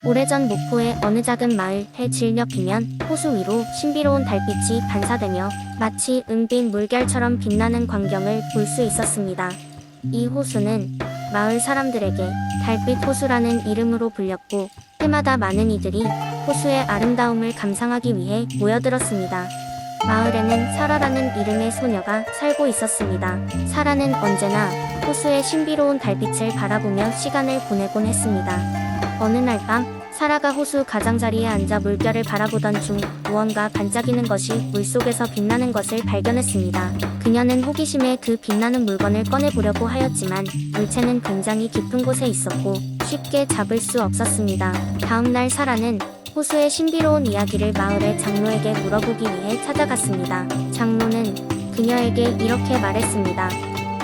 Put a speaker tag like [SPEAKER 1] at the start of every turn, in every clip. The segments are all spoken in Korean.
[SPEAKER 1] 오래전 목포의 어느 작은 마을 해 질녘이면 호수 위로 신비로운 달빛이 반사되며 마치 은빛 물결처럼 빛나는 광경을 볼 수 있었습니다. 이 호수는 마을 사람들에게 달빛 호수라는 이름으로 불렸고 해마다 많은 이들이 호수의 아름다움을 감상하기 위해 모여들었습니다. 마을에는 사라라는 이름의 소녀가 살고 있었습니다. 사라는 언제나 호수의 신비로운 달빛을 바라보며 시간을 보내곤 했습니다. 어느 날 밤, 사라가 호수 가장자리에 앉아 물결을 바라보던 중 무언가 반짝이는 것이 물속에서 빛나는 것을 발견했습니다. 그녀는 호기심에 그 빛나는 물건을 꺼내보려고 하였지만 물체는 굉장히 깊은 곳에 있었고 쉽게 잡을 수 없었습니다. 다음 날 사라는 호수의 신비로운 이야기를 마을의 장로에게 물어보기 위해 찾아갔습니다. 장로는 그녀에게 이렇게 말했습니다.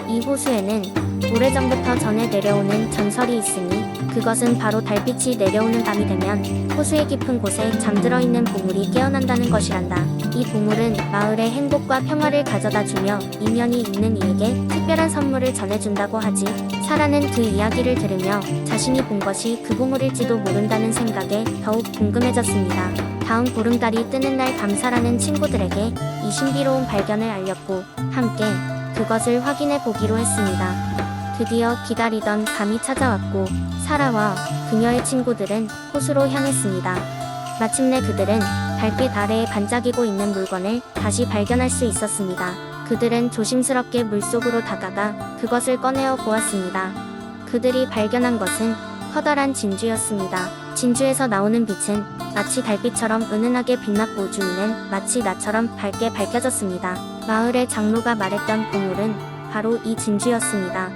[SPEAKER 1] 이 호수에는 오래전부터 전해 내려오는 전설이 있으니 그것은 바로 달빛이 내려오는 밤이 되면 호수의 깊은 곳에 잠들어 있는 보물이 깨어난다는 것이란다. 이 보물은 마을에 행복과 평화를 가져다주며 인연이 있는 이에게 특별한 선물을 전해준다고 하지. 사라는 그 이야기를 들으며 자신이 본 것이 그 보물일지도 모른다는 생각에 더욱 궁금해졌습니다. 다음 보름달이 뜨는 날 밤 사라는 친구들에게 이 신비로운 발견을 알렸고 함께 그것을 확인해 보기로 했습니다. 드디어 기다리던 밤이 찾아왔고 사라와 그녀의 친구들은 호수로 향했습니다. 마침내 그들은 달빛 아래에 반짝이고 있는 물건을 다시 발견할 수 있었습니다. 그들은 조심스럽게 물속으로 다가가 그것을 꺼내어 보았습니다. 그들이 발견한 것은 커다란 진주였습니다. 진주에서 나오는 빛은 마치 달빛처럼 은은하게 빛났고 주위는 마치 나처럼 밝게 밝혀졌습니다. 마을의 장로가 말했던 보물은 바로 이 진주였습니다.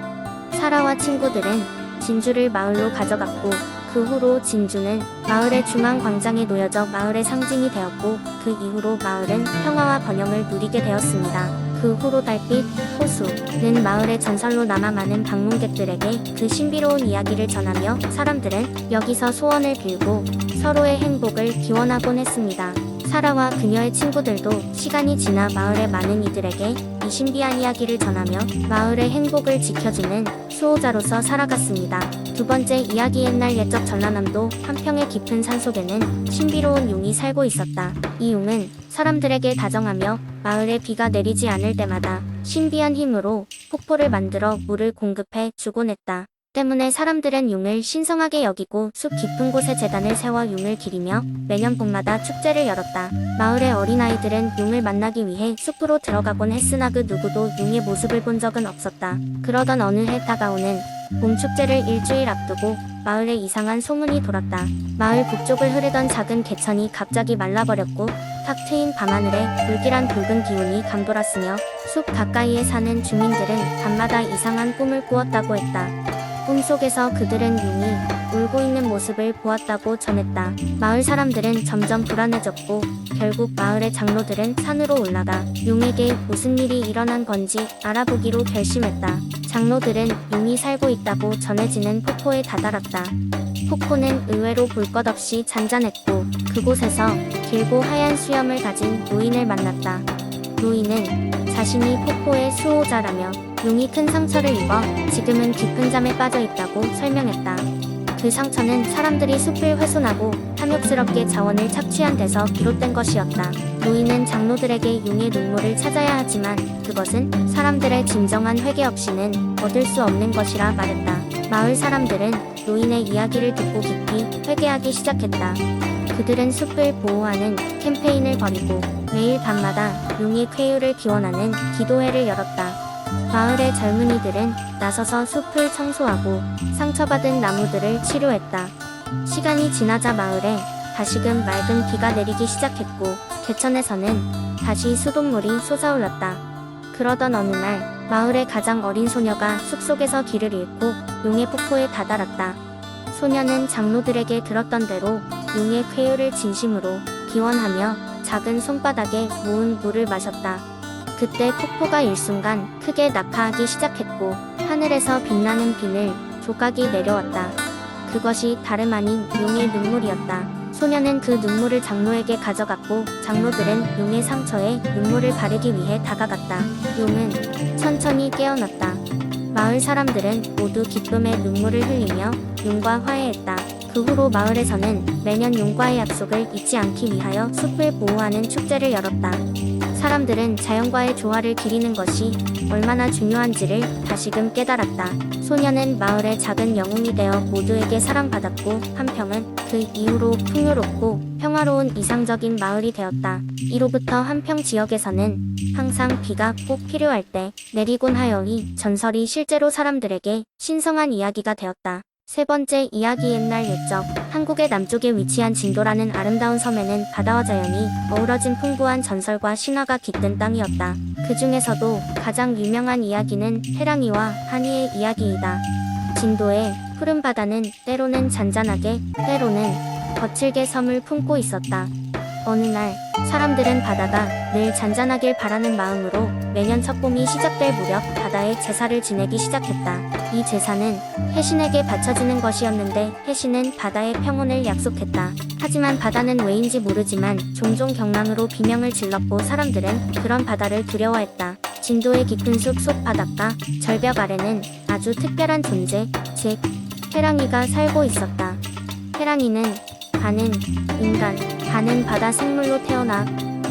[SPEAKER 1] 사라와 친구들은 진주를 마을로 가져갔고 그 후로 진주는 마을의 중앙 광장에 놓여져 마을의 상징이 되었고 그 이후로 마을은 평화와 번영을 누리게 되었습니다. 그 후로 달빛 호수는 마을의 전설로 남아 많은 방문객들에게 그 신비로운 이야기를 전하며 사람들은 여기서 소원을 빌고 서로의 행복을 기원하곤 했습니다. 사라와 그녀의 친구들도 시간이 지나 마을의 많은 이들에게 이 신비한 이야기를 전하며 마을의 행복을 지켜주는 수호자로서 살아갔습니다. 두 번째 이야기. 옛날 옛적 전라남도 한평의 깊은 산속에는 신비로운 용이 살고 있었다. 이 용은 사람들에게 다정하며 마을에 비가 내리지 않을 때마다 신비한 힘으로 폭포를 만들어 물을 공급해 주곤 했다. 때문에 사람들은 용을 신성하게 여기고 숲 깊은 곳에 제단을 세워 용을 기리며 매년 봄마다 축제를 열었다. 마을의 어린아이들은 용을 만나기 위해 숲으로 들어가곤 했으나 그 누구도 용의 모습을 본 적은 없었다. 그러던 어느 해 다가오는 봄 축제를 일주일 앞두고 마을에 이상한 소문이 돌았다. 마을 북쪽을 흐르던 작은 개천이 갑자기 말라버렸고 탁 트인 밤하늘에 불길한 붉은 기운이 감돌았으며 숲 가까이에 사는 주민들은 밤마다 이상한 꿈을 꾸었다고 했다. 꿈속에서 그들은 용이 울고 있는 모습을 보았다고 전했다. 마을 사람들은 점점 불안해졌고 결국 마을의 장로들은 산으로 올라가 용에게 무슨 일이 일어난 건지 알아보기로 결심했다. 장로들은 용이 살고 있다고 전해지는 폭포에 다다랐다. 폭포는 의외로 볼 것 없이 잔잔했고 그곳에서 길고 하얀 수염을 가진 노인을 만났다. 노인은 자신이 폭포의 수호자라며 용이 큰 상처를 입어 지금은 깊은 잠에 빠져 있다고 설명했다. 그 상처는 사람들이 숲을 훼손하고 탐욕스럽게 자원을 착취한 데서 비롯된 것이었다. 노인은 장로들에게 용의 눈물을 찾아야 하지만 그것은 사람들의 진정한 회개 없이는 얻을 수 없는 것이라 말했다. 마을 사람들은 노인의 이야기를 듣고 깊이 회개하기 시작했다. 그들은 숲을 보호하는 캠페인을 벌이고 매일 밤마다 용의 쾌유를 기원하는 기도회를 열었다. 마을의 젊은이들은 나서서 숲을 청소하고 상처받은 나무들을 치료했다. 시간이 지나자 마을에 다시금 맑은 비가 내리기 시작했고 개천에서는 다시 수돗물이 솟아올랐다. 그러던 어느 날 마을의 가장 어린 소녀가 숲속에서 길을 잃고 용의 폭포에 다다랐다. 소녀는 장로들에게 들었던 대로 용의 쾌유를 진심으로 기원하며 작은 손바닥에 모은 물을 마셨다. 그때 폭포가 일순간 크게 낙하하기 시작했고 하늘에서 빛나는 비늘 조각이 내려왔다. 그것이 다름 아닌 용의 눈물이었다. 소녀는 그 눈물을 장로에게 가져갔고 장로들은 용의 상처에 눈물을 바르기 위해 다가갔다. 용은 천천히 깨어났다. 마을 사람들은 모두 기쁨의 눈물을 흘리며 용과 화해했다. 그 후로 마을에서는 매년 용과의 약속을 잊지 않기 위하여 숲을 보호하는 축제를 열었다. 사람들은 자연과의 조화를 기리는 것이 얼마나 중요한지를 다시금 깨달았다. 소녀는 마을의 작은 영웅이 되어 모두에게 사랑받았고 한평은 그 이후로 풍요롭고 평화로운 이상적인 마을이 되었다. 이로부터 한평 지역에서는 항상 비가 꼭 필요할 때 내리곤 하여 이 전설이 실제로 사람들에게 신성한 이야기가 되었다. 세 번째 이야기. 옛날 옛적 한국의 남쪽에 위치한 진도라는 아름다운 섬에는 바다와 자연이 어우러진 풍부한 전설과 신화가 깃든 땅이었다. 그 중에서도 가장 유명한 이야기는 해랑이와 한이의 이야기이다. 진도의 푸른 바다는 때로는 잔잔하게, 때로는 거칠게 섬을 품고 있었다. 어느 날 사람들은 바다가 늘 잔잔하길 바라는 마음으로 매년 첫 봄이 시작될 무렵 바다에 제사를 지내기 시작했다. 이 제사는 해신에게 바쳐지는 것이었는데 해신은 바다의 평온을 약속했다. 하지만 바다는 왜인지 모르지만 종종 경랑으로 비명을 질렀고 사람들은 그런 바다를 두려워했다. 진도의 깊은 숲 속 바닷가 절벽 아래는 아주 특별한 존재, 즉 해랑이가 살고 있었다. 해랑이는 반은 인간, 반은 바다 생물로 태어나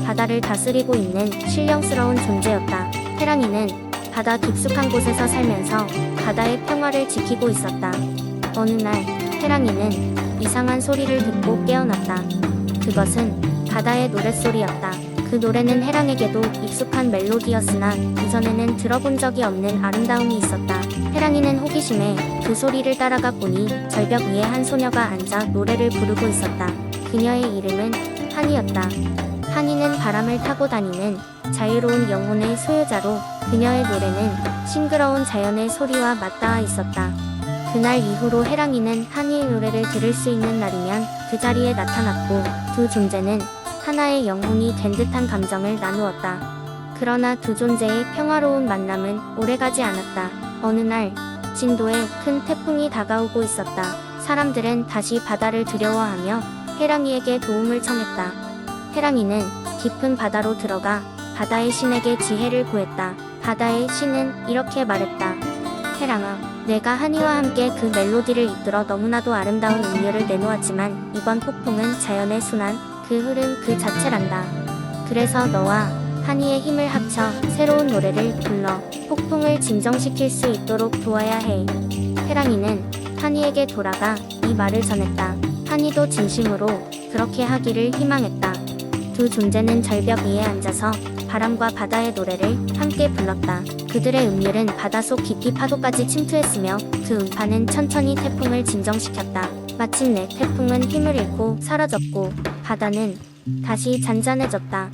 [SPEAKER 1] 바다를 다스리고 있는 신령스러운 존재였다. 해랑이는 바다 깊숙한 곳에서 살면서 바다의 평화를 지키고 있었다. 어느 날 해랑이는 이상한 소리를 듣고 깨어났다. 그것은 바다의 노랫소리였다. 그 노래는 해랑에게도 익숙한 멜로디였으나 이전에는 들어본 적이 없는 아름다움이 있었다. 해랑이는 호기심에 그 소리를 따라가 보니 절벽 위에 한 소녀가 앉아 노래를 부르고 있었다. 그녀의 이름은 한이였다. 한이는 바람을 타고 다니는 자유로운 영혼의 소유자로 그녀의 노래는 싱그러운 자연의 소리와 맞닿아 있었다. 그날 이후로 해랑이는 한이의 노래를 들을 수 있는 날이면 그 자리에 나타났고 두 존재는 하나의 영혼이 된 듯한 감정을 나누었다. 그러나 두 존재의 평화로운 만남은 오래가지 않았다. 어느 날 진도에 큰 태풍이 다가오고 있었다. 사람들은 다시 바다를 두려워하며 해랑이에게 도움을 청했다. 해랑이는 깊은 바다로 들어가 바다의 신에게 지혜를 구했다. 바다의 신은 이렇게 말했다. 해랑아, 내가 한이와 함께 그 멜로디를 이끌어 너무나도 아름다운 음료를 내놓았지만 이번 폭풍은 자연의 순환, 그 흐름 그 자체란다. 그래서 너와 한이의 힘을 합쳐 새로운 노래를 불러 폭풍을 진정시킬 수 있도록 도와야 해. 해랑이는 한이에게 돌아가 이 말을 전했다. 한이도 진심으로 그렇게 하기를 희망했다. 두 존재는 절벽 위에 앉아서 바람과 바다의 노래를 함께 불렀다. 그들의 음률은 바닷속 깊이 파도까지 침투했으며 그 음파는 천천히 태풍을 진정시켰다. 마침내 태풍은 힘을 잃고 사라졌고 바다는 다시 잔잔해졌다.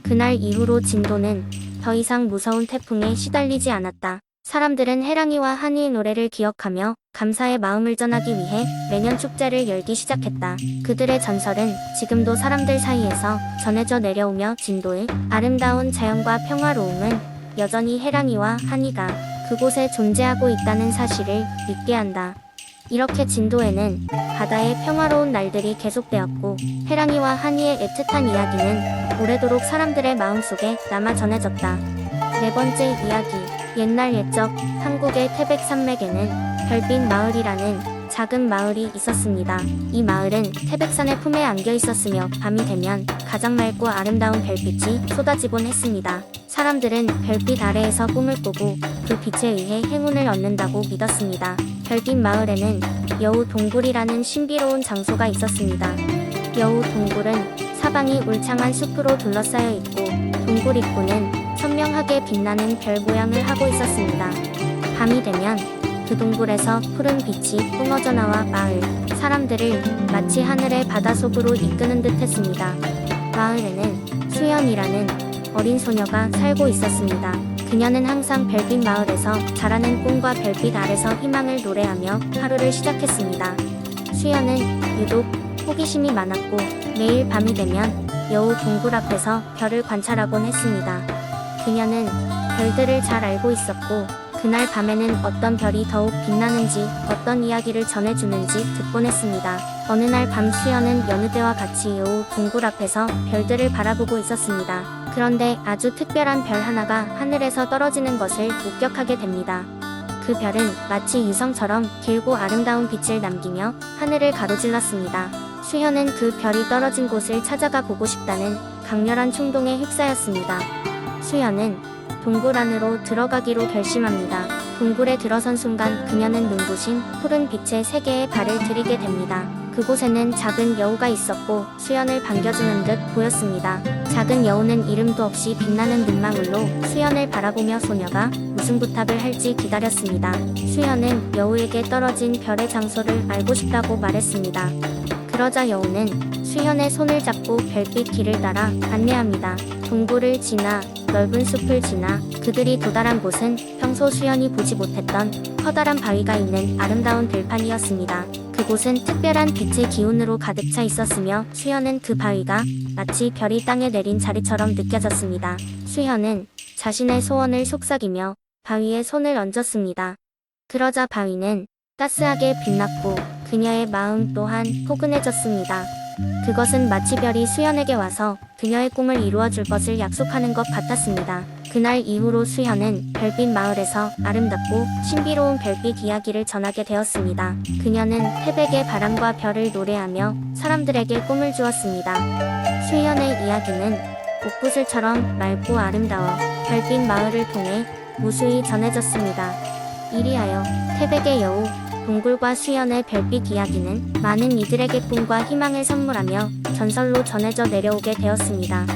[SPEAKER 1] 그날 이후로 진도는 더 이상 무서운 태풍에 시달리지 않았다. 사람들은 해랑이와 한이의 노래를 기억하며 감사의 마음을 전하기 위해 매년 축제를 열기 시작했다. 그들의 전설은 지금도 사람들 사이에서 전해져 내려오며 진도의 아름다운 자연과 평화로움은 여전히 해랑이와 한이가 그곳에 존재하고 있다는 사실을 믿게 한다. 이렇게 진도에는 바다의 평화로운 날들이 계속되었고 해랑이와 한이의 애틋한 이야기는 오래도록 사람들의 마음속에 남아 전해졌다. 네 번째 이야기. 옛날 옛적 한국의 태백산맥에는 별빛 마을이라는 작은 마을이 있었습니다. 이 마을은 태백산의 품에 안겨 있었으며 밤이 되면 가장 맑고 아름다운 별빛이 쏟아지곤 했습니다. 사람들은 별빛 아래에서 꿈을 꾸고 그 빛에 의해 행운을 얻는다고 믿었습니다. 별빛 마을에는 여우 동굴이라는 신비로운 장소가 있었습니다. 여우 동굴은 사방이 울창한 숲으로 둘러싸여 있고 동굴 입구는 선명하게 빛나는 별 모양을 하고 있었습니다. 밤이 되면 그 동굴에서 푸른 빛이 뿜어져 나와 마을 사람들을 마치 하늘의 바닷속으로 이끄는 듯 했습니다. 마을에는 수연이라는 어린 소녀가 살고 있었습니다. 그녀는 항상 별빛 마을에서 자라는 꿈과 별빛 아래서 희망을 노래하며 하루를 시작했습니다. 수연은 유독 호기심이 많았고 매일 밤이 되면 여우 동굴 앞에서 별을 관찰하곤 했습니다. 그녀는 별들을 잘 알고 있었고 그날 밤에는 어떤 별이 더욱 빛나는지 어떤 이야기를 전해주는지 듣곤 했습니다. 어느 날 밤 수연은 여느 때와 같이 여우 동굴 앞에서 별들을 바라보고 있었습니다. 그런데 아주 특별한 별 하나가 하늘에서 떨어지는 것을 목격하게 됩니다. 그 별은 마치 유성처럼 길고 아름다운 빛을 남기며 하늘을 가로질렀습니다. 수현은 그 별이 떨어진 곳을 찾아가 보고 싶다는 강렬한 충동에 휩싸였습니다. 수현은 동굴 안으로 들어가기로 결심합니다. 동굴에 들어선 순간 그녀는 눈부신 푸른 빛의 세계에 발을 들이게 됩니다. 그곳에는 작은 여우가 있었고 수현을 반겨주는 듯 보였습니다. 작은 여우는 이름도 없이 빛나는 눈망울로 수현을 바라보며 소녀가 무슨 부탁을 할지 기다렸습니다. 수현은 여우에게 떨어진 별의 장소를 알고 싶다고 말했습니다. 그러자 여우는 수현의 손을 잡고 별빛 길을 따라 안내합니다. 동굴을 지나 넓은 숲을 지나 그들이 도달한 곳은 평소 수현이 보지 못했던 커다란 바위가 있는 아름다운 들판이었습니다. 그곳은 특별한 빛의 기운으로 가득 차 있었으며 수현은 그 바위가 마치 별이 땅에 내린 자리처럼 느껴졌습니다. 수현은 자신의 소원을 속삭이며 바위에 손을 얹었습니다. 그러자 바위는 따스하게 빛났고 그녀의 마음 또한 포근해졌습니다. 그것은 마치 별이 수현에게 와서 그녀의 꿈을 이루어줄 것을 약속하는 것 같았습니다. 그날 이후로 수현은 별빛 마을에서 아름답고 신비로운 별빛 이야기를 전하게 되었습니다. 그녀는 태백의 바람과 별을 노래하며 사람들에게 꿈을 주었습니다. 수현의 이야기는 옥구슬처럼 맑고 아름다워 별빛 마을을 통해 무수히 전해졌습니다. 이리하여 태백의 여우, 동굴과 수현의 별빛 이야기는 많은 이들에게 꿈과 희망을 선물하며 전설로 전해져 내려오게 되었습니다.